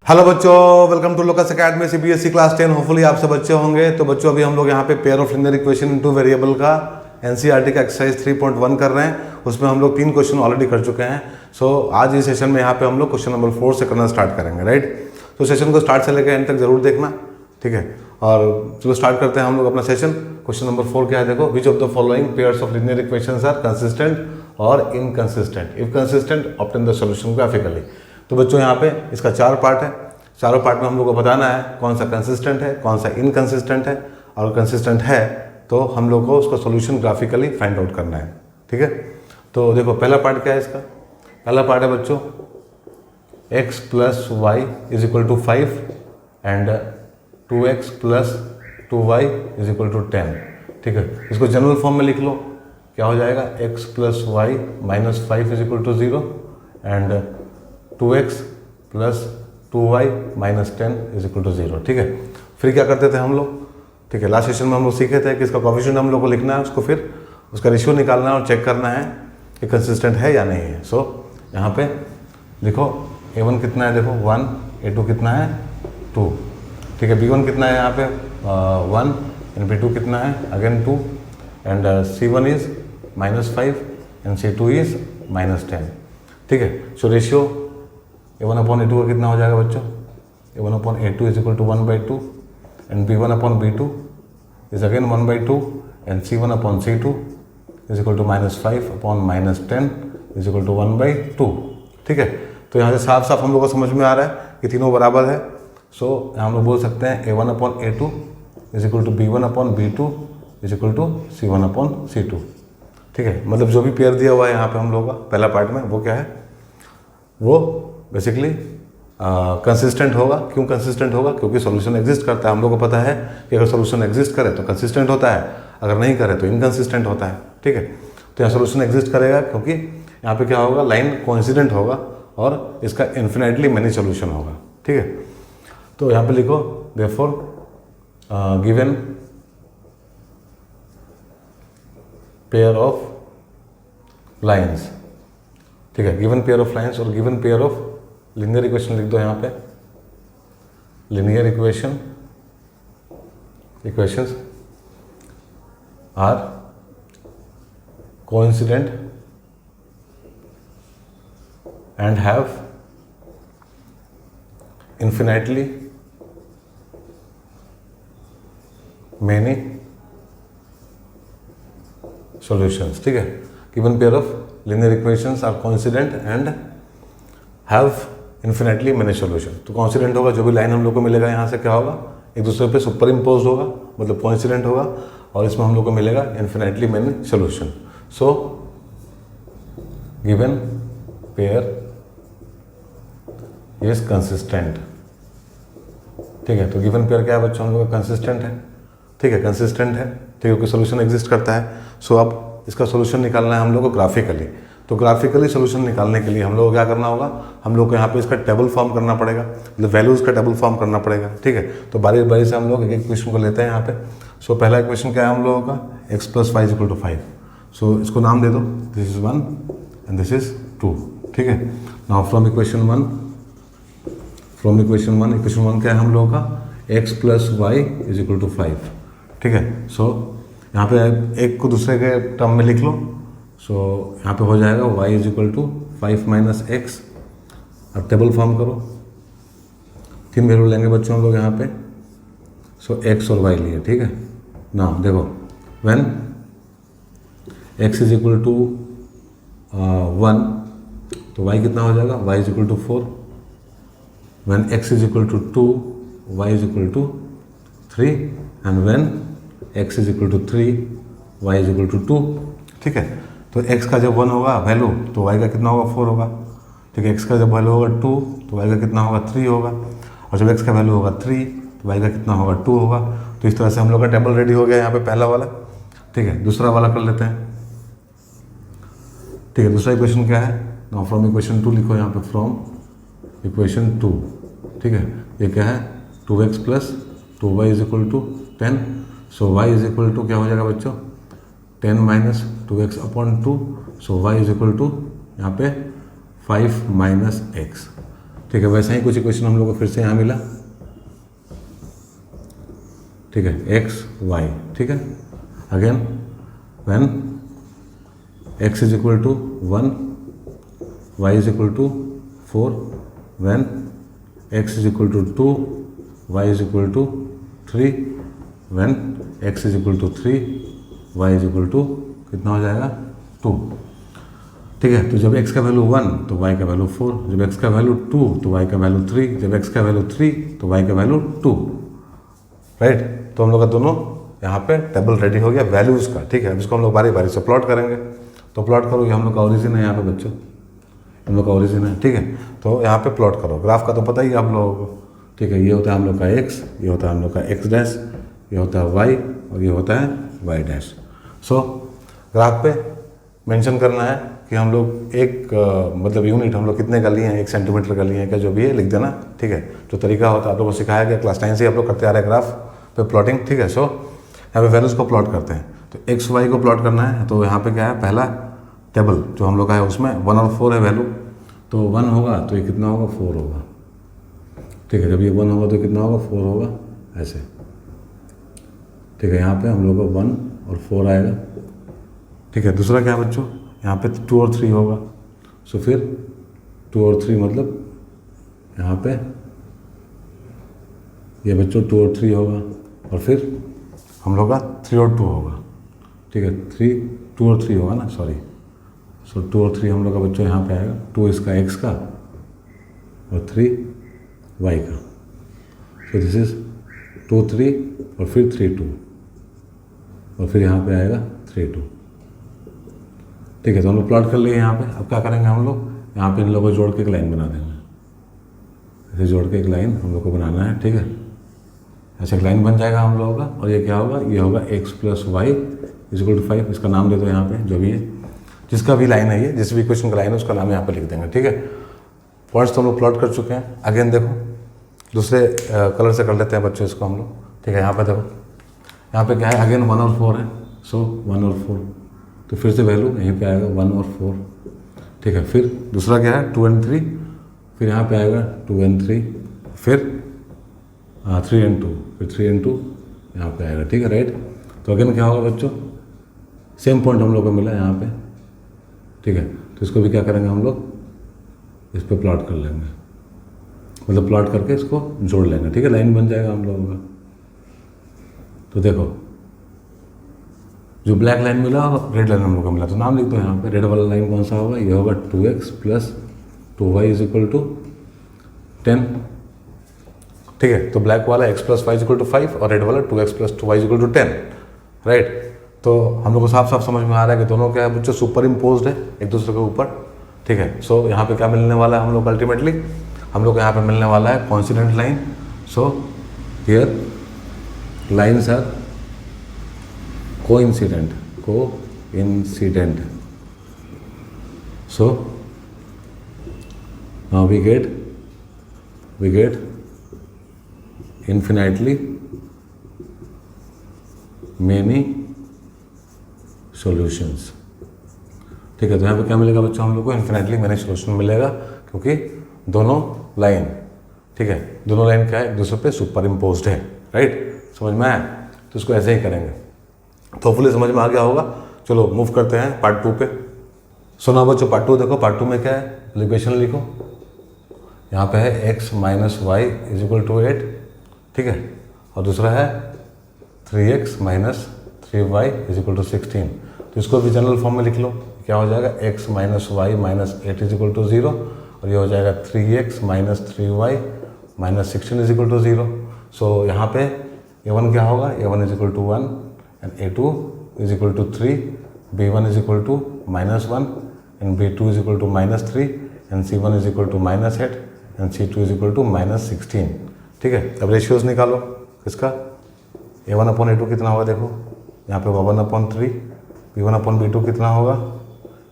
Hello बच्चों, welcome to Locus academy CBSE class 10। Hopefully आप सब बच्चे होंगे। तो बच्चों अभी हम लोग यहाँ पे pair of linear equation into variable का एनसीईआरटी का एक्सरसाइज 3.1 कर रहे हैं। उसमें हम लोग 3 क्वेश्चन ऑलरेडी कर चुके हैं। सो आज इस सेशन में यहाँ पे हम लोग क्वेश्चन नंबर 4 से करना स्टार्ट करेंगे, राइट। तो सेशन को स्टार्ट से लेकर एंड तक जरूर देखना, ठीक है। और चलो स्टार्ट करते हैं हम लोग अपना सेशन। क्वेश्चन नंबर 4 क्या है, देखो। Which of the following pairs of linear equations are consistent और inconsistent? If consistent obtain the solution graphically. तो बच्चों यहाँ पे इसका 4 पार्ट है। चारों पार्ट में हम लोग को बताना है कौन सा कंसिस्टेंट है, कौन सा इनकंसिस्टेंट है, और कंसिस्टेंट है तो हम लोग को उसका सॉल्यूशन ग्राफिकली फाइंड आउट करना है, ठीक है। तो देखो पहला पार्ट क्या है इसका। पहला पार्ट है बच्चों x plus y is equal to 5 and 2x plus 2y is equal to 10, ठीक है। इसको जनरल फॉर्म में लिख लो, क्या हो जाएगा, x plus y minus 5 is equal to 0 and 2x plus 2y minus 10 is equal to 0, ठीक है। फिर क्या करते थे हम लोग, ठीक है। लास्ट सेशन में हम लोग सीखे थे कि इसका कोएफिशिएंट हम लोग को लिखना है, उसको फिर उसका रेशियो निकालना है और चेक करना है कि कंसिस्टेंट है या नहीं है। सो यहाँ पे लिखो a1 कितना है, देखो 1, a2 कितना है 2, ठीक है। b1 कितना है यहाँ पे 1 एंड b2 कितना है again 2 and c1 is minus 5 and c2 is minus 10, ठीक है। So ratio a1 upon a2 का कितना हो जाएगा बच्चों, a1 upon a2 is equal to 1/2 and b1 upon b2 is again 1/2 and c1 upon c2 is equal to minus 5 upon minus 10 is equal to 1/2, ठीक है। तो यहाँ से साफ साफ हम लोग को समझ में आ रहा है कि तीनों बराबर है। सो हम लोग बोल सकते हैं a1 upon a2 is equal to b1 upon b2 is equal to c1 upon c2, ठीक है। मतलब जो भी पेयर दिया हुआ है यहाँ पे हम लोग का पहला पार्ट में, वो क्या है, वो बेसिकली कंसिस्टेंट होगा। क्यों कंसिस्टेंट होगा, क्योंकि सॉल्यूशन एग्जिस्ट करता है। हम लोग को पता है कि अगर सॉल्यूशन एग्जिस्ट करे तो कंसिस्टेंट होता है, अगर नहीं करे तो इनकंसिस्टेंट होता है, ठीक है। तो यहाँ सॉल्यूशन एग्जिस्ट करेगा क्योंकि यहाँ पे क्या होगा, लाइन कोइंसिडेंट होगा और इसका इन्फिनेटली मेनी सॉल्यूशन होगा, ठीक है। तो यहाँ पे लिखो therefore given pair of lines, ठीक है। गिवन पेयर ऑफ लाइन्स और given pair of linear equation लिख दो यहाँ पे। Linear equations are coincident and have infinitely many solutions, ठीक है। Given pair of linear equations are coincident and have infinitely many solution। तो coincident होगा, जो भी लाइन हम लोग को मिलेगा यहाँ से क्या होगा, एक दूसरे पे सुपर इम्पोज होगा, मतलब coincident होगा, और इसमें हम लोग को मिलेगा infinitely many solution। so given pair is consistent, ठीक है। तो given pair क्या है बच्चों, हम लोग का consistent है, ठीक है, consistent है, ठीक है, क्योंकि सोल्यूशन एग्जिस्ट करता है। सो अब इसका सोल्यूशन निकालना है हम लोग को ग्राफिकली। तो ग्राफिकली सोल्यूशन निकालने के लिए हम लोग को क्या करना होगा, हम लोग को यहाँ पे इसका टेबल फॉर्म करना पड़ेगा, मतलब वैल्यूज़ का टेबल फॉर्म करना पड़ेगा, ठीक है। तो बारी बारी से हम लोग एक एक क्वेश्चन को लेते हैं यहाँ पे। सो पहला इक्वेशन क्या है हम लोगों का, x plus y equal to 5। So इसको नाम दे दो, this is 1 and this is 2, ठीक है। Now from equation one equation one क्या है हम लोगों का, x plus y is equal to 5, ठीक है। सो यहाँ पे एक को दूसरे के टर्म में लिख लो। सो यहाँ पे हो जाएगा y is equal to 5 minus x. अब टेबल फॉर्म करो, 3 वैल्यू लेंगे बच्चों हम लोग यहाँ पे। सो x और y लिए, ठीक है। ना देखो when x is equal to 1 तो y कितना हो जाएगा, y is equal to 4। When x is equal to 2 y is equal to 3 and when x is equal to 3 y is equal to 2, ठीक है। तो x का जब 1 होगा वैल्यू तो y का कितना होगा, 4 होगा, ठीक है। x का जब वैल्यू होगा 2 तो y का कितना होगा, 3 होगा, और जब x का वैल्यू होगा 3 तो y का कितना होगा, 2 होगा। तो इस तरह से हम लोग का टेबल रेडी हो गया यहाँ पे पहला वाला, ठीक है। दूसरा वाला कर लेते हैं, ठीक है। दूसरा इक्वेशन क्या है, नाउ फ्रॉम इक्वेशन 2 लिखो यहाँ पे, फ्रॉम इक्वेशन 2, ठीक है। ये क्या है, 2x plus 2y is equal to 10। So y is equal to क्या हो जाएगा बच्चों, 10 minus 2x upon 2। So y is equal to यहाँ पे 5 माइनस एक्स, ठीक है, वैसा ही कुछ इक्वेशन हम लोग को फिर से यहाँ मिला, ठीक है, एक्स वाई, ठीक है। Again when x is equal to 1, y is equal to 4, when x is equal to 2, y is equal to 3, when x is equal to 3, y is equal to कितना हो जाएगा 2, ठीक है। तो जब x का वैल्यू 1 तो y का वैल्यू 4, जब x का वैल्यू 2 तो y का वैल्यू 3, जब x का वैल्यू 3 तो y का वैल्यू 2, राइट। तो हम लोग का दोनों यहाँ पे टेबल रेडी हो गया वैल्यूज़ का, ठीक है। अब इसको हम लोग बारी बारी से प्लॉट करेंगे। तो प्लॉट करो, ये हम लोग का ओरिजिन है यहाँ पे बच्चों, हम लोग का ओरिजिन है, ठीक है। तो यहाँ पे प्लॉट करो, ग्राफ का तो पता ही है आप लोगों को, ठीक है। ये होता है हम लोग का x, ये होता है हम लोग का x डैश, ये होता है y और ये होता है y डैश। सो ग्राफ पे मेंशन करना है कि हम लोग एक मतलब यूनिट हम लोग कितने का लिए हैं, 1 सेंटीमीटर का लिए हैं क्या, जो भी है लिख देना, ठीक है। जो तरीका होता है आप लोगों को सिखाया गया क्लास 9 से आप लोग करते आ रहे हैं ग्राफ पे प्लॉटिंग, ठीक है। सो यहाँ पे वैल्यूज़ को प्लॉट करते हैं। तो एक्स वाई को प्लॉट करना है, तो यहाँ पे क्या है, पहला टेबल जो हम लोग का है उसमें 1 और 4 है वैल्यू, तो 1 होगा तो ये कितना होगा 4 होगा, ठीक है। जब ये 1 होगा तो कितना होगा 4 होगा, ऐसे, ठीक है। यहाँ पे हम लोग को 1 और 4 आएगा, ठीक है। दूसरा क्या है बच्चों, यहाँ पे 2 और 3 होगा, सो फिर 2 और 3 मतलब यहाँ पे ये बच्चों 2 और 3 होगा, और फिर हम लोग का 3 और 2 होगा, ठीक है। 2 और 3 होगा ना, सॉरी। सो 2 और 3 हम लोग का बच्चों यहाँ पे आएगा, 2 इसका x का और 3 y का। सो दिस इज 2 3 और फिर 3 2 और फिर यहाँ पे आएगा 3 2, ठीक है। तो हम लोग प्लॉट कर लिए यहाँ पे। अब क्या करेंगे हम लोग, यहाँ पे इन लोगों को जोड़ के एक लाइन बना देंगे, ऐसे जोड़ के एक लाइन हम लोग को बनाना है, ठीक है। ऐसे एक लाइन बन जाएगा हम लोगों का, और ये क्या होगा, ये होगा x plus y is equal to 5। इसका नाम दे दो यहाँ पे, जो भी है, जिसका भी लाइन है, ये जिस भी इक्वेशन का लाइन है उसका नाम यहाँ पे लिख देंगे, ठीक है। पॉइंट्स तो हम लोग प्लॉट कर चुके हैं। अगेन देखो, दूसरे कलर से कर लेते हैं बच्चों इसको हम लोग, ठीक है। यहाँ पे देखो, यहाँ पे क्या है, अगेन 1 और 4 है, सो 1 और 4, तो फिर से वैल्यू यहीं पे आएगा 1 और 4, ठीक है। फिर दूसरा क्या है 2 और 3, फिर यहाँ पे आएगा 2 और 3, फिर 3 और 2, फिर 3 और 2 यहाँ पे आएगा, ठीक है, राइट। तो अगेन क्या होगा बच्चों, सेम पॉइंट हम लोग को मिला यहाँ पे, ठीक है। तो इसको भी क्या करेंगे हम लोग, इस पर प्लॉट कर लेंगे, मतलब प्लॉट करके इसको जोड़ लेंगे, ठीक है। लाइन बन जाएगा हम लोगों का। तो देखो, जो ब्लैक लाइन मिला और रेड लाइन हम लोग को मिला, तो नाम लिख दो यहाँ पे। रेड वाला लाइन कौन सा होगा, ये होगा 2x plus 2y is equal to 10, ठीक है। तो ब्लैक वाला x plus y is equal to 5 और रेड वाला 2x plus 2y is equal to 10, right. तो हम लोग को साफ साफ समझ में आ रहा है कि दोनं क्या है बच्चों, सुपर इम्पोज्ड है एक दूसरे के ऊपर, ठीक है। सो यहाँ पे क्या मिलने वाला है हम लोग को, अल्टीमेटली हम लोग को यहाँ पे मिलने वाला है coincident line. So here lines are coincident, so now we get infinitely many solutions, ठीक है। तो यहाँ पे क्या मिलेगा बच्चों, हम लोग को इन्फिनेटली मैनी सोल्यूशन मिलेगा, क्योंकि दोनों लाइन, ठीक है, दोनों लाइन क्या है, एक दूसरे पे सुपर इम्पोज्ड है, राइट। समझ में आया, तो इसको ऐसे ही करेंगे, तो होपफुली समझ में आ गया होगा। चलो मूव करते हैं पार्ट 2 पे। सुना बच्चों, पार्ट 2 देखो, पार्ट 2 में क्या है, इक्वेशन लिखो। यहाँ पे है x minus Y is equal to 8, ठीक है, और दूसरा है 3x minus 3y is equal to 16। तो इसको भी जनरल फॉर्म में लिख लो, क्या हो जाएगा, x minus y minus 8 is equal to 0, और ये हो जाएगा 3x minus 3y minus 16 is equal to 0। So यहाँ पे a1 क्या होगा, a1 is equal to 1 and a2 is equal to 3, b1 is equal to minus 1 and b2 is equal to minus 3 and c1 is equal to minus 8 and c2 is equal to minus 16, ठीक है। अब ratios निकालो किसका, a1 upon a2 कितना होगा, देखो यहाँ पे 1 अपॉन 3, b1 अपॉन b2 कितना होगा,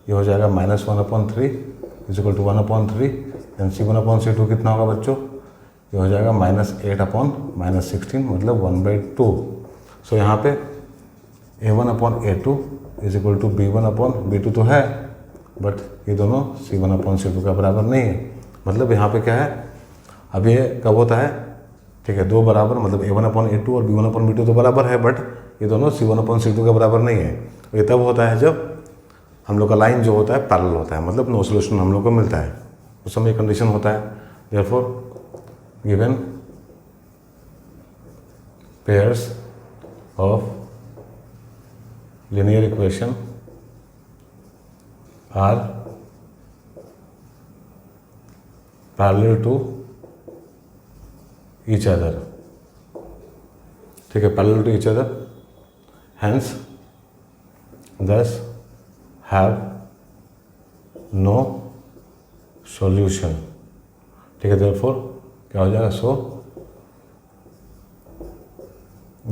ये हो जाएगा minus 1 upon 3 is equal to 1 upon 3 and c1 upon c2 कितना होगा बच्चों, ये हो जाएगा माइनस 8 अपॉन माइनस 16, मतलब 1/2। सो यहाँ पे a1 upon a2 is equal to b1 upon b2 तो है, बट ये दोनों c1 अपॉन c2 का बराबर नहीं है। मतलब यहाँ पे क्या है, अब ये कब होता है, ठीक है, दो बराबर मतलब A1/A2 और B1/B2 तो बराबर है, बट ये दोनों C1/C2 के बराबर नहीं है। ये तब होता है जब हम लोग का लाइन जो होता है पैरेलल होता है, मतलब नो सोल्यूशन हम लोग को मिलता है, उस समय कंडीशन होता है। Therefore given pairs of linear equation are parallel to each other, ठीक है, parallel to each other, hence thus have no solution, ठीक है। therefore क्या हो जाएगा, so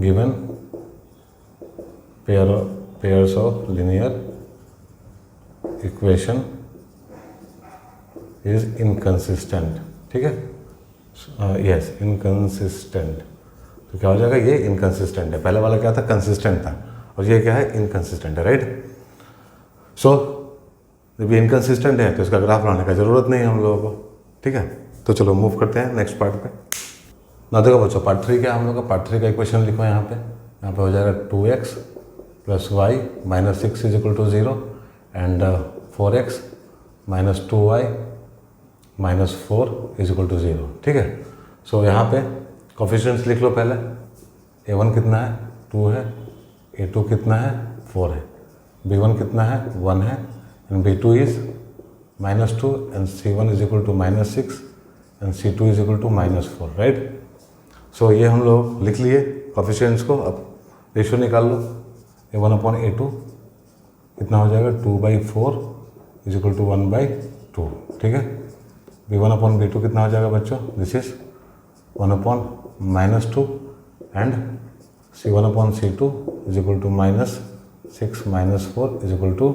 given pairs of linear equation is inconsistent, ठीक है, यस inconsistent, तो क्या हो जाएगा, ये inconsistent है। पहले वाला क्या था, consistent था, और ये क्या है, inconsistent है, राइट। सो जब ये inconsistent है तो इसका ग्राफ बनाने का जरूरत नहीं है हम लोगों को, ठीक है। तो चलो मूव करते हैं नेक्स्ट पार्ट पे। ना देखो बच्चों, पार्ट 3 क्या हम लोग का, पार्ट 3 का इक्वेशन लिखो यहाँ पे हो जाएगा 2x + y - 6 = 0 and 4x - 2y - 4 = 0, ठीक है। सो यहाँ पे कोफिशिएंट्स लिख लो पहले। a1 कितना है, 2 है, a2 कितना है, 4 है, b1 कितना है, 1 है, and b2 is -2 and c1 = -6 and c2 = -4, right. So ये हम लोग लिख लिए कोफिशिएंट्स को। अब रेशियो निकाल लो, a1/A2 कितना हो जाएगा, 2/4 = 1/2, ठीक है। b1/B2 कितना हो जाएगा बच्चों, दिस इज 1/-2 एंड c1/C2 = -6 - 4 =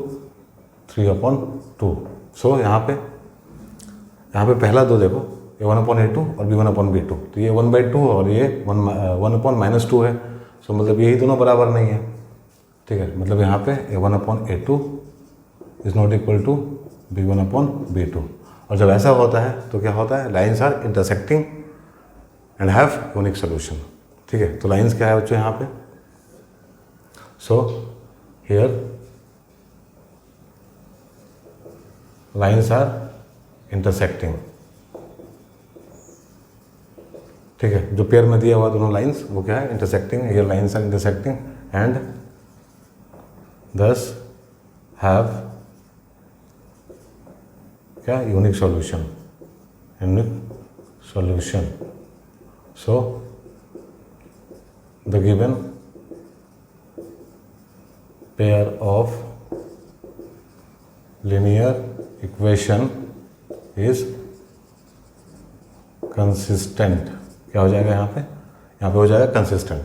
3/2। सो यहाँ पे पहला दो देखो, a1/A2 और b1/B2, तो ये 1/2 और ये 1/-2 है। सो मतलब यही दोनों बराबर नहीं है, ठीक है। मतलब यहाँ पे a1/A2 is not equal to b1/B2। और जब ऐसा होता है तो क्या होता है, lines are intersecting and have unique solution, ठीक है। तो लाइन्स क्या है बच्चों यहाँ पे, so here lines are intersecting, ठीक है। जो पेयर में दिया हुआ दोनों लाइन्स वो क्या है, intersecting, here lines are intersecting and thus have क्या, unique solution, so the given pair of linear equation is consistent, क्या हो जाएगा यहाँ पे हो जाएगा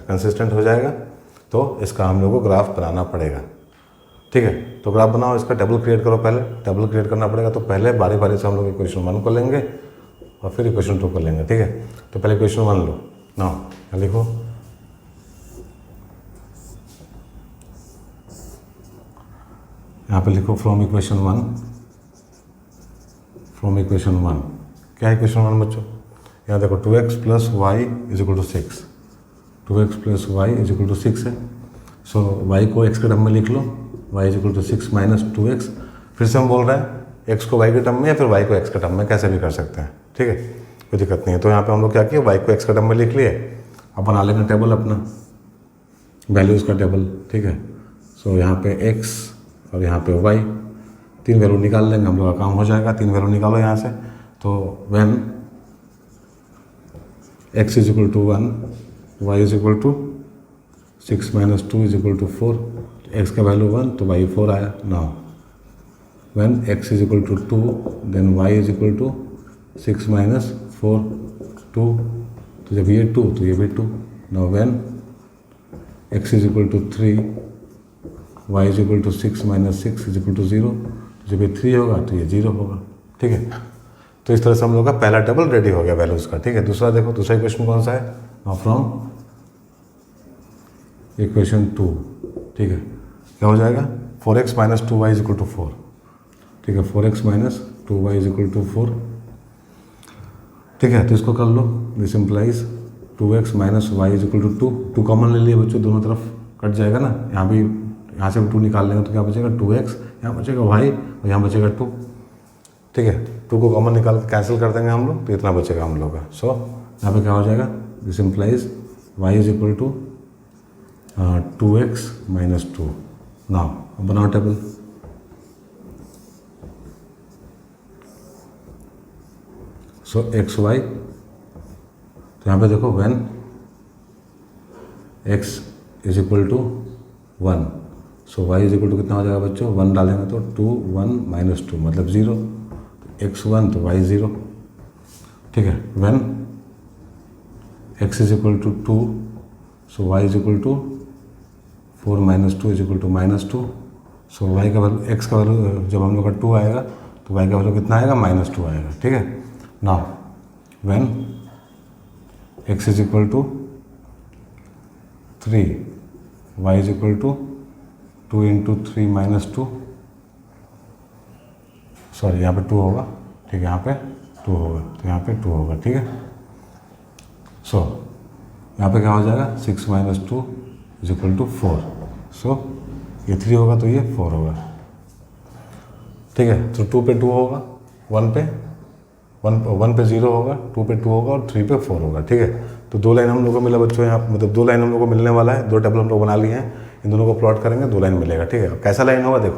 कंसिस्टेंट हो जाएगा। तो इसका हम लोग को ग्राफ बनाना पड़ेगा, ठीक है। तो ग्राफ बनाओ, इसका टेबल क्रिएट करो, पहले टेबल क्रिएट करना पड़ेगा। तो पहले बारी बारी से हम लोग इक्वेशन 1 को लेंगे और फिर इक्वेशन 2 को लेंगे, ठीक है। तो पहले इक्वेशन 1 लो ना, लिखो यहाँ पे लिखो फ्रॉम इक्वेशन 1 क्या है इक्वेशन 1 बच्चों, यहाँ देखो 2x + y = 6, 2x + y = 6 है। सो y को x के टर्म में लिख लो, y = 6 - 2x। फिर से हम बोल रहे हैं x को y के टर्म में या फिर y को x के टर्म में, कैसे भी कर सकते हैं, ठीक है, कोई दिक्कत नहीं है। तो यहाँ पे हम लोग क्या किए, y को x के टर्म में लिख लिए। अब बना लेंगे टेबल अपना, वैल्यूज़ का टेबल, ठीक है। सो यहाँ पे x और यहाँ पे y, 3 वैल्यू निकाल लेंगे, हम लोग का काम हो जाएगा। 3 वैल्यू निकालो यहाँ से। तो व्हेन x = 1, y = 6 - 2 = 4, x का वैल्यू 1 तो y 4 आया। Now when x = 2 then y = 6 - 4 2, तो जब ये 2 तो ये भी 2। नाउ व्हेन x = 3 y = 6 - 6 = 0, जब ये 3 होगा तो ये 0 होगा, ठीक है। तो इस तरह से हम लोग का पहला टेबल रेडी हो गया वैल्यूज़ का, ठीक है। दूसरा देखो, दूसरा इक्वेशन कौन सा है, नाउ फ्रॉम इक्वेशन 2, ठीक है, क्या हो जाएगा, 4x - 2y = 4, ठीक है। 4x - 2y = 4 ठीक है, तो इसको कर लो। This implies 2x minus Y is equal to 2। 2 common ले लिया बच्चों, दोनों तरफ कट जाएगा ना, यहाँ भी, यहाँ से 2 निकाल लेंगे तो क्या बचेगा 2x, यहाँ बचेगा y और यहाँ बचेगा 2। ठीक है, 2 को कॉमन निकाल के कैंसिल कर देंगे हम लोग, तो इतना बचेगा हम लोग का। सो यहाँ पे क्या हो जाएगा, this implies y is equal to 2x minus 2। Now बनाओ टेबल। सो एक्स वाई, तो यहाँ पे देखो when x is equal to 1, so y is equal to कितना हो जाएगा बच्चों, 1 डालेंगे तो 2 1 माइनस 2 मतलब 0, x 1 तो y 0। ठीक है, when x is equal to 2, so y is equal to 4 minus 2 is equal to minus 2। So y का वैल्यू, x का वैल्यू जब हम लोग का 2 आएगा तो y का वैल्यू कितना आएगा, माइनस 2 आएगा। ठीक है, now when x is equal to 3, y is equal to 2 into 3 minus 2, sorry यहाँ पे 2 होगा। ठीक है, यहाँ पे 2 होगा, तो यहाँ पे 2 होगा। ठीक है, सो यहाँ पे क्या हो जाएगा, 6 minus 2 is equal to 4। So ये 3 होगा तो ये 4 होगा। ठीक है, तो 2 पे 2 होगा, 1 पे 0 होगा, 2 पे 2 होगा और 3 पे 4 होगा। ठीक है, तो 2 लाइन हम लोग को मिला बच्चों यहाँ, मतलब 2 लाइन हम लोग को मिलने वाला है। 2 टेबल हम लोग बना लिए हैं, इन दोनों को प्लॉट करेंगे, 2 लाइन मिलेगा। ठीक है, अब कैसा लाइन होगा देखो,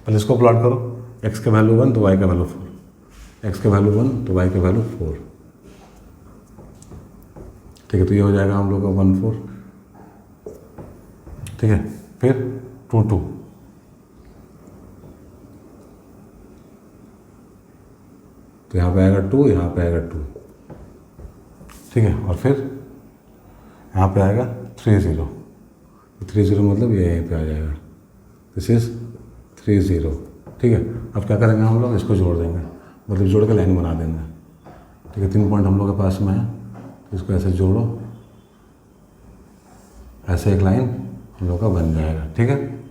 पहले इसको प्लॉट करो, x के वैल्यू 1 तो y का वैल्यू 4, x के वैल्यू 1 तो y के वैल्यू 4। ठीक है, तो ये हो जाएगा हम लोग का 1 4। ठीक है, फिर 2 2, तो यहाँ पे आएगा 2, यहाँ पे आएगा 2। ठीक है, और फिर यहाँ पे आएगा 3 0, 3 0 मतलब ये यहीं पे आ जाएगा, दिस इज 3 0। ठीक है, अब क्या करेंगे हम लोग, इसको जोड़ देंगे, मतलब जोड़ के लाइन बना देंगे। ठीक है, 3 पॉइंट हम लोग के पास में है, तो इसको ऐसे जोड़ो, ऐसे एक लाइन हम लोग का बन जाएगा। ठीक है,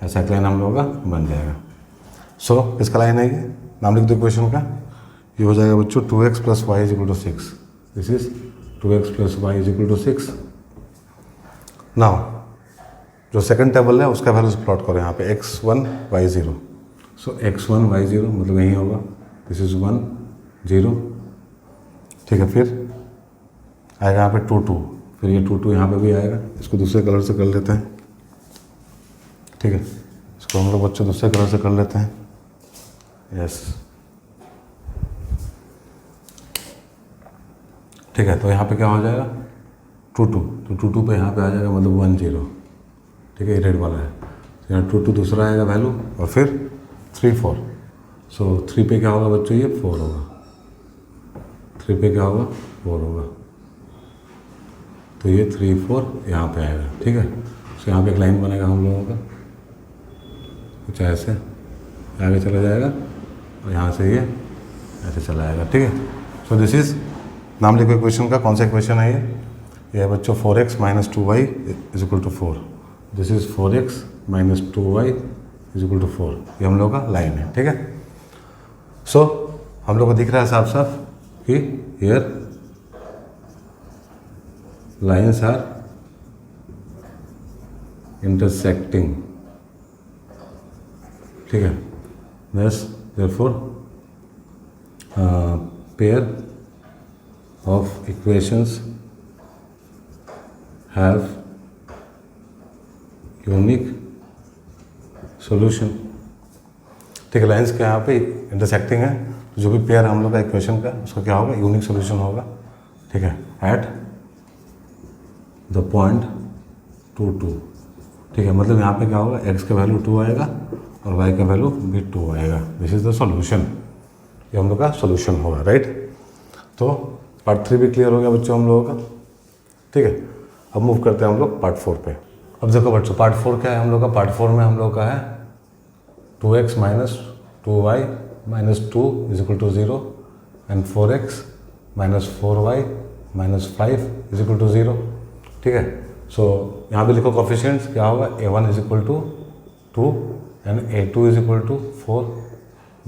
ऐसा एक लाइन हम लोग का बन जाएगा। सो इसका लाइन है ये, नाम लिख दो इक्वेशन का, ये हो जाएगा बच्चों 2x plus y is equal to 6। This is 2x plus y is equal to 6। Now जो सेकंड टेबल है उसका वैल्यूज प्लॉट करो यहाँ पे, x1 y0। सो x1 y0 मतलब यही होगा, दिस इज 1 0। ठीक है, फिर आएगा यहाँ पे 2 2, फिर ये 2 2 यहाँ पे भी आएगा, इसको दूसरे कलर से कर लेते हैं। ठीक है, इसको हम लोग बच्चों दूसरे कलर से कर लेते हैं। यस, ठीक है, तो यहाँ पे क्या हो जाएगा 2 2, तो 2 2 पे यहाँ पे आ जाएगा मतलब 1 0। ठीक है, ये रेड वाला है, तो यहाँ 2 2 दूसरा आएगा वैल्यू, और फिर 3 4। सो 3 पे क्या होगा बच्चों, ये 4 होगा, 3 पे क्या होगा 4 होगा, तो ये 3 4 यहाँ पे आएगा। ठीक है, सो यहाँ पे एक लाइन बनेगा हम लोगों का, कुछ ऐसे आगे चला जाएगा और यहाँ से ये ऐसे चला आएगा। ठीक है, सो दिस इज, नाम लिखो इक्वेशन का, कौन सा इक्वेशन है ये है बच्चों 4x minus 2y is equal to 4। This is 4x minus 2y is equal to 4, ये हम लोग का लाइन है। ठीक है, सो हम लोग को दिख रहा है साफ साफ कि हियर लाइन्स आर इंटरसेक्टिंग। ठीक है, thus therefore pair of equations have unique solution। ठीक है, लाइन्स के यहाँ पे इंटरसेक्टिंग है, तो जो भी पेयर हम लोग का इक्वेशन का उसका क्या होगा, यूनिक सोल्यूशन होगा। ठीक है, एट द पॉइंट 2 2। ठीक है, मतलब यहाँ पे क्या होगा, x का वैल्यू 2 आएगा और y का वैल्यू भी 2 आएगा। दिस इज द सॉल्यूशन, ये हम लोग का सॉल्यूशन होगा। राइट, तो पार्ट 3 भी क्लियर हो गया बच्चों हम लोगों का। ठीक है, अब मूव करते हैं हम लोग पार्ट 4 पे। अब देखो बच्चों, पार्ट 4 क्या है हम लोग का, पार्ट 4 में हम लोग का है 2x minus 2y minus 2 is equal to 0 and 4x minus 4y minus 5 is equal to 0। ठीक है, सो यहाँ पे लिखो कोफिशिएंट्स, क्या होगा, a1 is equal to 2 and a2 is equal to 4,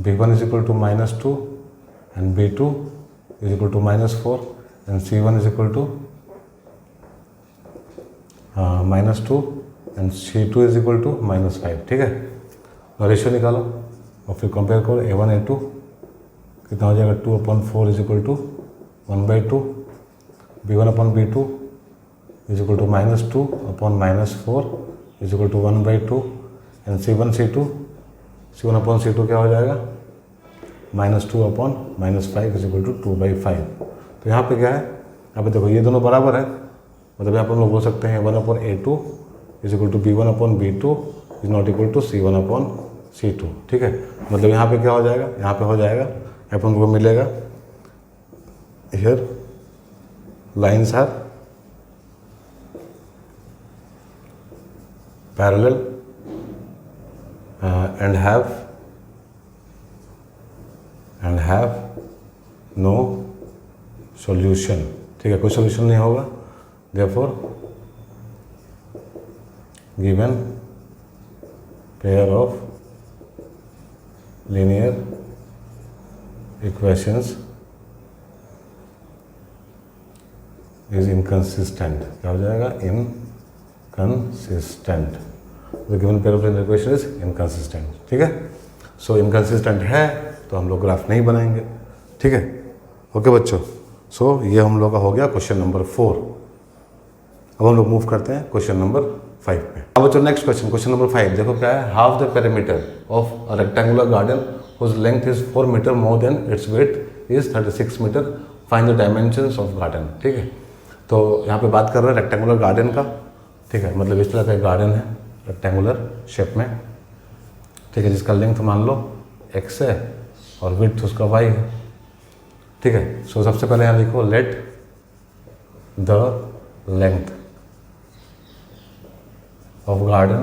b1 is equal to minus 2 and b2 is equal to -4 and C1 is equal to -2 and C2 is equal to -5, ठीक है। Ratio निकालो और फिर compare करो A1 A2 कितना हो जाएगा 2/4 is equal to 1/2, B1/B2 is equal to -2/-4 is equal to 1/2 and C1/C2 C1/C2 क्या हो जाएगा -2/-5 इज इक्वल टू 2/5। तो यहाँ पे क्या है, यहाँ पे देखो ये दोनों बराबर है, मतलब यहाँ पर हम लोग बोल सकते हैं A1/A2 is equal to B1/B2 is not equal to C1/C2, ठीक है। मतलब यहाँ पे क्या हो जाएगा, यहाँ पे हो जाएगा, अपन को मिलेगा here lines are parallel and have no solution, ठीक है, कोई सॉल्यूशन नहीं होगा। Therefore given pair of linear equations is inconsistent, क्या हो जाएगा inconsistent, the given pair of linear equation is inconsistent, ठीक है। सो इनकंसिस्टेंट है तो हम लोग ग्राफ नहीं बनाएंगे, ठीक है। ओके बच्चों, सो ये हम लोग का हो गया क्वेश्चन नंबर 4। अब हम लोग मूव करते हैं क्वेश्चन नंबर 5 पे। अब बच्चों नेक्स्ट क्वेश्चन नंबर 5 देखो क्या है, half the perimeter of a rectangular garden whose length is 4 metre more than its width is 36 metre, find the dimensions of garden, ठीक है। तो यहाँ पे बात कर रहे हैं रेक्टेंगुलर गार्डन का, ठीक है, मतलब इस तरह का गार्डन है रेक्टेंगुलर शेप में, ठीक है, जिसका लेंथ मान लो x है और विड्थ उसका y है, ठीक है। सो सबसे पहले यहाँ लिखो let the length of garden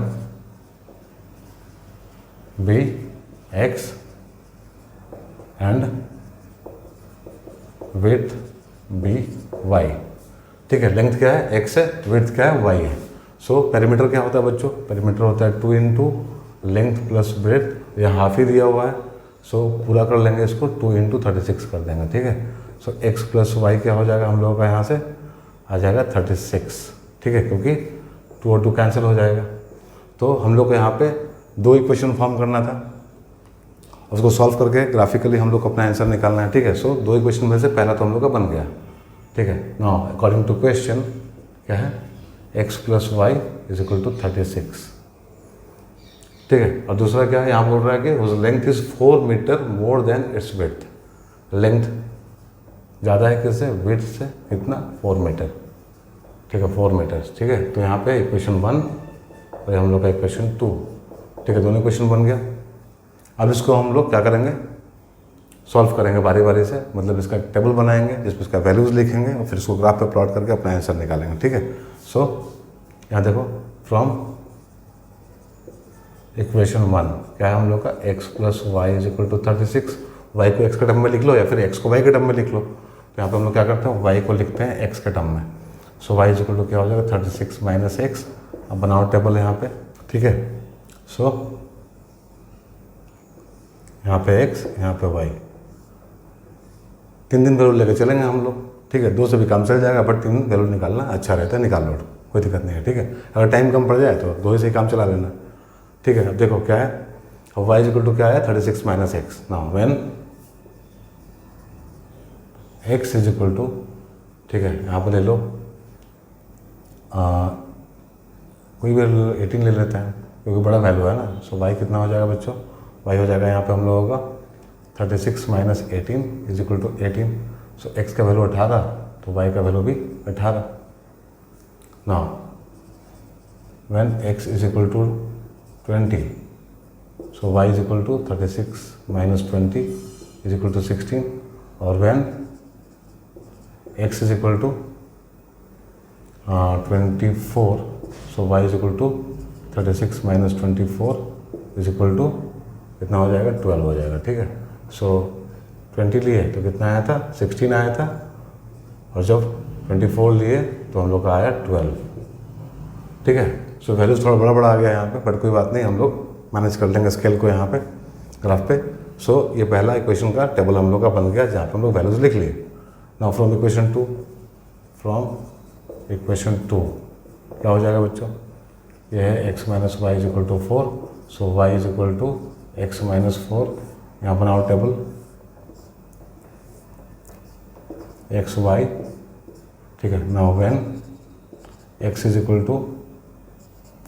be x and width be y, ठीक है। लेंथ क्या है x है, विड्थ क्या है y है। सो पेरीमीटर क्या होता है बच्चों, पेरीमीटर होता है 2 इंटू लेंथ प्लस ब्रेथ, यह हाफ ही दिया हुआ है, सो पूरा कर लेंगे इसको 2 इंटू 36 कर देंगे, ठीक है। सो x प्लस वाई क्या हो जाएगा हम लोगों का, यहाँ से आ जाएगा 36, ठीक है, क्योंकि 2 और 2 कैंसिल हो जाएगा। तो हम लोग को यहाँ पे 2 इक्वेशन फॉर्म करना था, उसको सॉल्व करके ग्राफिकली हम लोग को अपना आंसर निकालना है, ठीक है। सो 2 इक्वेशन में से पहला तो हम लोग का बन गया, ठीक है। नाउ अकॉर्डिंग टू क्वेश्चन क्या है, x plus y is equal to 36, ठीक है। और दूसरा क्या है, यहाँ बोल रहा है कि उस length is 4 metre more than its width, length ज़्यादा है किससे, विड्थ से, कितना 4 मीटर, ठीक है, 4 मीटर, ठीक है। तो यहाँ पे इक्वेशन 1 और हम लोग का इक्वेशन 2, ठीक है, दोनों इक्वेशन बन गया। अब इसको हम लोग क्या करेंगे, सॉल्व करेंगे बारी बारी से, मतलब इसका एक टेबल बनाएंगे जिसमें इसका वैल्यूज़ लिखेंगे और फिर इसको ग्राफ पे प्लॉट करके अपना आंसर निकालेंगे, ठीक है। सो यहाँ देखो फ्रॉम इक्वेशन 1 क्या है हम लोग का, x plus y is equal to 36, y को x के टर्म में लिख लो या फिर x को y के टर्म में लिख लो। तो यहाँ पे हम लोग क्या करते हैं, y को लिखते हैं x के टर्म में। सो y इज इक्वल टू क्या हो जाएगा 36 माइनस x। अब बनाओ टेबल यहाँ पे, ठीक है। सो यहाँ पे x, यहाँ पे y, 3 वैल्यू लेके चलेंगे हम लोग, ठीक है। 2 से भी काम चल जाएगा, बट 3 वैल्यू निकालना अच्छा रहता है, निकाल लो, कोई दिक्कत नहीं है, ठीक है। अगर टाइम कम पड़ जाए तो 2 से ही काम चला लेना, ठीक है। अब देखो क्या है, अब y इज इक्वल टू क्या है 36 minus x. Now when x is equal to, ठीक है, यहाँ पर ले लो कोई भी 18 ले लेते हैं क्योंकि बड़ा वैल्यू है ना। सो y कितना हो जाएगा बच्चों, y हो जाएगा यहाँ पे हम लोगों का 36 minus 18 is equal to 18। So x का वैल्यू 18 तो y का वैल्यू भी 18। Now when x is equal to 20, so y is equal to 36 minus 20 is equal to 16। और when x is equal to 24, so y is equal to 36 minus 24 is equal to कितना हो जाएगा 12 हो जाएगा, ठीक है। सो 20 लिए तो कितना आया था 16 आया था, और जब 24 लिए तो हम लोग का आया 12, ठीक है। सो वैल्यूज थोड़ा बड़ा आ गया यहाँ पे, बट कोई बात नहीं, हम लोग मैनेज कर लेंगे स्केल को यहाँ पे ग्राफ पे। सो ये पहला इक्वेशन का टेबल हम लोग का बन गया जहाँ पे हम लोग वैल्यूज लिख लिए। नाउ फ्रॉम इक्वेशन 2, क्या हो जाएगा बच्चों, ये है x minus Y is equal to 4, so y is equal to x minus 4, यहाँ बनाओ टेबल एक्स वाई, ठीक है। Now when x is equal to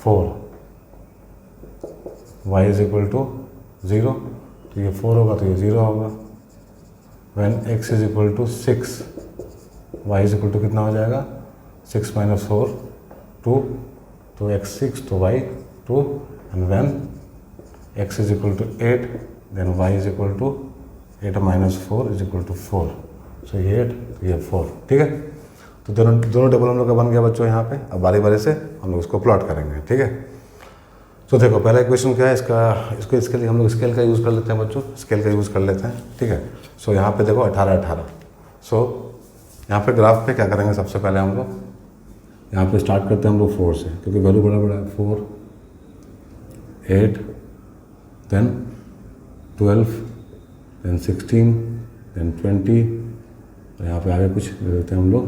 4, y is equal to 0, तो ये 4 होगा तो ये 0 होगा। When x is equal to 6, y is equal to कितना हो जाएगा, 6 माइनस 4 2, तो x 6 तो y 2, and when x is equal to 8 then y is equal to 8 minus 4 is equal to 4, so ये 8 तो ये 4, ठीक है। तो दोनों टेबल हम लोग का बन गया बच्चों यहाँ पे। अब बारी बारी से हम लोग इसको प्लॉट करेंगे, ठीक है। तो देखो पहला इक्वेशन क्या है इसके लिए हम लोग स्केल का यूज़ कर लेते हैं बच्चों, स्केल का यूज़ कर लेते हैं, ठीक है। सो यहाँ पे देखो 18 18, सो यहाँ पे ग्राफ पे क्या करेंगे, सबसे पहले हम लोग यहाँ पे स्टार्ट करते हैं हम लोग 4 से, क्योंकि वैल्यू बड़ा बड़ा है, 4 8 देन 12 देन 16 देन 20, और यहाँ पे आगे कुछ दे देते हैं हम लोग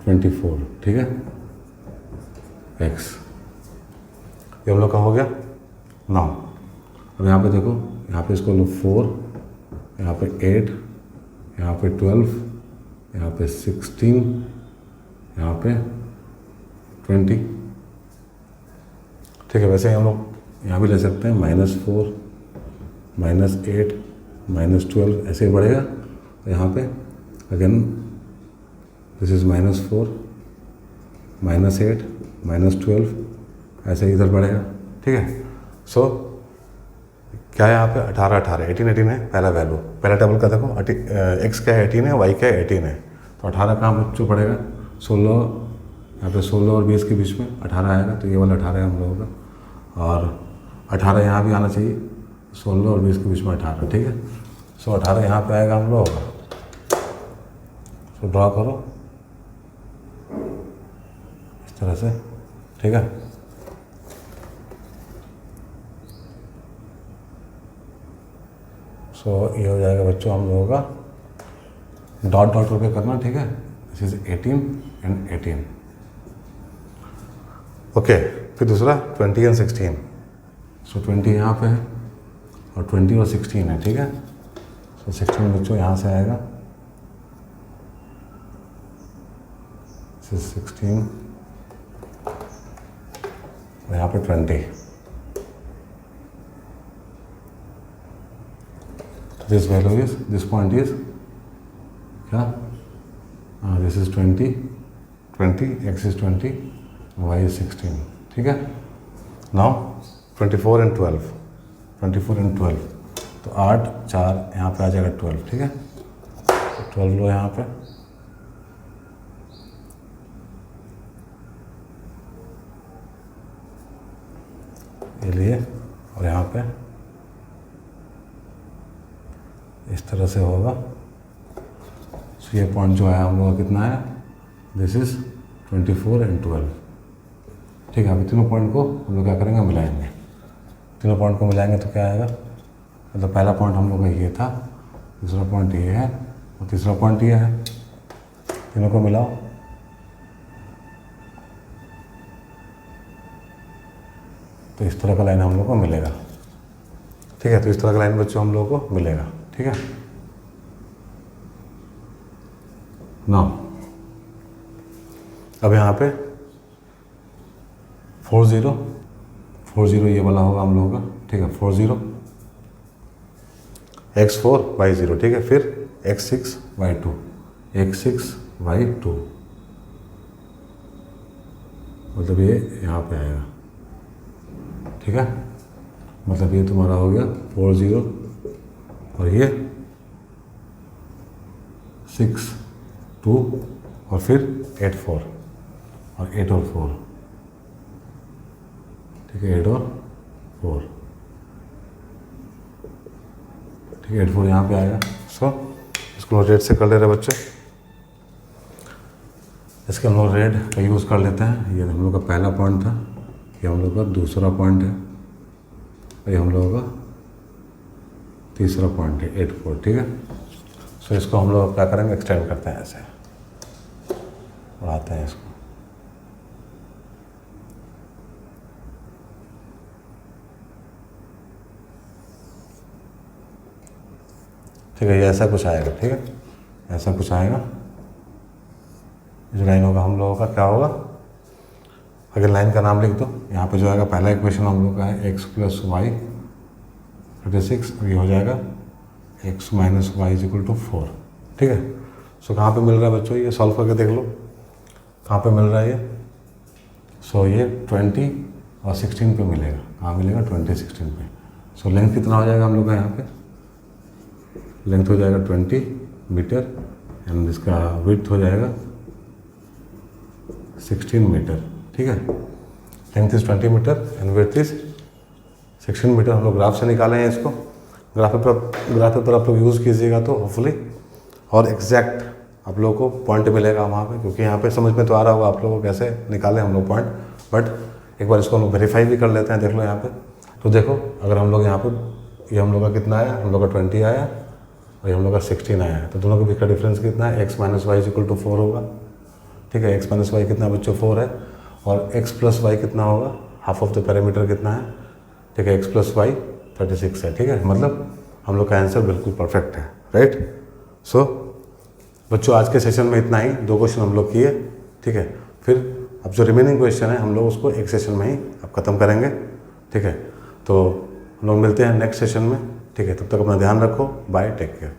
24, ठीक है, x, ये हम लोग का हो गया। नाउ अब यहाँ पे देखो, यहाँ पे इसको लो 4, यहाँ पे 8, यहाँ पे 12, यहाँ पे 16, यहाँ पे 20, ठीक है। वैसे ही हम लोग यहाँ भी ले सकते हैं -4 -8 -12, ऐसे ही बढ़ेगा। तो यहाँ पे अगेन दिस इज -4 -8 -12, ऐसे इधर बढ़ेगा, ठीक है। सो क्या है यहाँ पे 18 18 18 18 है पहला वैल्यू, पहला टेबल का देखो, x क्या है 18 है, y क्या है 18 है, तो 18 कहाँ बच्चों पड़ेगा, 16, यहाँ पे 16 और 20 के बीच में 18 आएगा, तो ये वाला 18 है हम लोगों का, और 18 यहाँ भी आना चाहिए, 16 और 20 के बीच में 18, ठीक है। सो 18 यहाँ पे आएगा हम लोग, सो ड्रॉ करो इस तरह से, ठीक है। सो ये हो जाएगा बच्चों हम लोगों का डॉट डॉट करके करना, ठीक है। This is 18 and 18, okay. फिर दूसरा 20 एंड 16, सो 20 यहाँ पे है और 20 और 16 है, ठीक है। सो 16 बच्चों यहाँ से आएगा, दिस इज 16 और यहाँ पे 20, this value is, this point is क्या, this is 20 x is 20 y is 16, ठीक है। now 24 and 12, 24 and 12, तो 8 4 यहाँ पे आ जाएगा 12, ठीक है। 12 लो यहाँ पे, ये लिए, और यहाँ पे इस तरह से होगा। सो ये पॉइंट जो है हम लोग का कितना है, दिस इज 24 एंड 12, ठीक है। अभी तीनों पॉइंट को हम लोग क्या करेंगे, मिलाएंगे। तीनों पॉइंट को मिलाएंगे तो क्या आएगा, मतलब पहला पॉइंट हम लोग का ये था, दूसरा पॉइंट ये है और तीसरा पॉइंट ये है, तीनों को मिलाओ, तो इस तरह का लाइन हम लोग को मिलेगा, ठीक है। तो इस तरह का लाइन बच्चों हम लोग को मिलेगा, ठीक है। नाउ अब यहाँ पे 40 ये वाला होगा हम लोगों का, ठीक है। 40 x4 y0, ठीक है। फिर x6 y2, x6 y2, मतलब ये यहाँ पे आएगा, ठीक है। मतलब ये तुम्हारा हो गया 40 और ये 6 2 और फिर 8 4 और 8 और 4, ठीक है। 8 और 4, ठीक है। 8 4 यहाँ पे आएगा। सो इसको रेड से कर ले रहे बच्चे, इसके हम लोग रेड का यूज़ कर लेते हैं। ये हम लोग का पहला पॉइंट था, ये हम लोग का दूसरा पॉइंट है, ये हम लोगों का तीसरा पॉइंट है 8 4, ठीक है। सो इसको हम लोग क्या करेंगे, एक्सटेंड करते हैं, ऐसे बढ़ाते हैं इसको। ठीक है, ये ऐसा कुछ आएगा। ठीक है, ऐसा कुछ आएगा। जो लाइन होगा हम लोगों का क्या होगा, अगर लाइन का नाम लिख दो, यहाँ पे जो आएगा पहला इक्वेशन हम लोग का है x + y 36, और ये हो जाएगा x - y = 4। ठीक है, सो कहाँ पे मिल रहा है बच्चों, ये सॉल्व करके देख लो कहाँ पे मिल रहा है ये। सो ये 20 और 16 पे मिलेगा। कहाँ मिलेगा, 20 16 पे। सो लेंथ कितना हो जाएगा हम लोग का, यहाँ पे लेंथ हो जाएगा 20 मीटर एंड इसका विड्थ हो जाएगा 16 मीटर। ठीक है, length is 20 metre and width is 16 metre. हम लोग ग्राफ से निकाले हैं इसको। ग्राफ पेपर आप लोग यूज़ कीजिएगा तो होपफुली और एग्जैक्ट आप लोगों को पॉइंट मिलेगा वहाँ पे, क्योंकि यहाँ पे समझ में तो आ रहा होगा आप लोगों को कैसे निकाले हम लोग पॉइंट, बट एक बार इसको हम लोग वेरीफाई भी कर लेते हैं। देख लो यहाँ पे, तो देखो अगर हम लोग यहाँ पे, ये हम लोग का कितना आया, हम लोग का 20 आया और ये हम लोग का 16 आया है, तो दोनों के बीच का डिफरेंस कितना है, x - y = 4 होगा। ठीक है, x - y कितना बच्चों, 4 है, और x + y कितना होगा, हाफ ऑफ द पैरामीटर कितना है। ठीक है, x + y 36 है। ठीक है, मतलब हम लोग का आंसर बिल्कुल परफेक्ट है, राइट। सो बच्चों आज के सेशन में इतना ही, 2 क्वेश्चन हम लोग किए। ठीक है, फिर अब जो रिमेनिंग क्वेश्चन है हम लोग उसको एक सेशन में ही अब ख़त्म करेंगे। ठीक है, तो हम लोग मिलते हैं नेक्स्ट सेशन में। ठीक है, तब तक अपना ध्यान रखो। Bye, take care.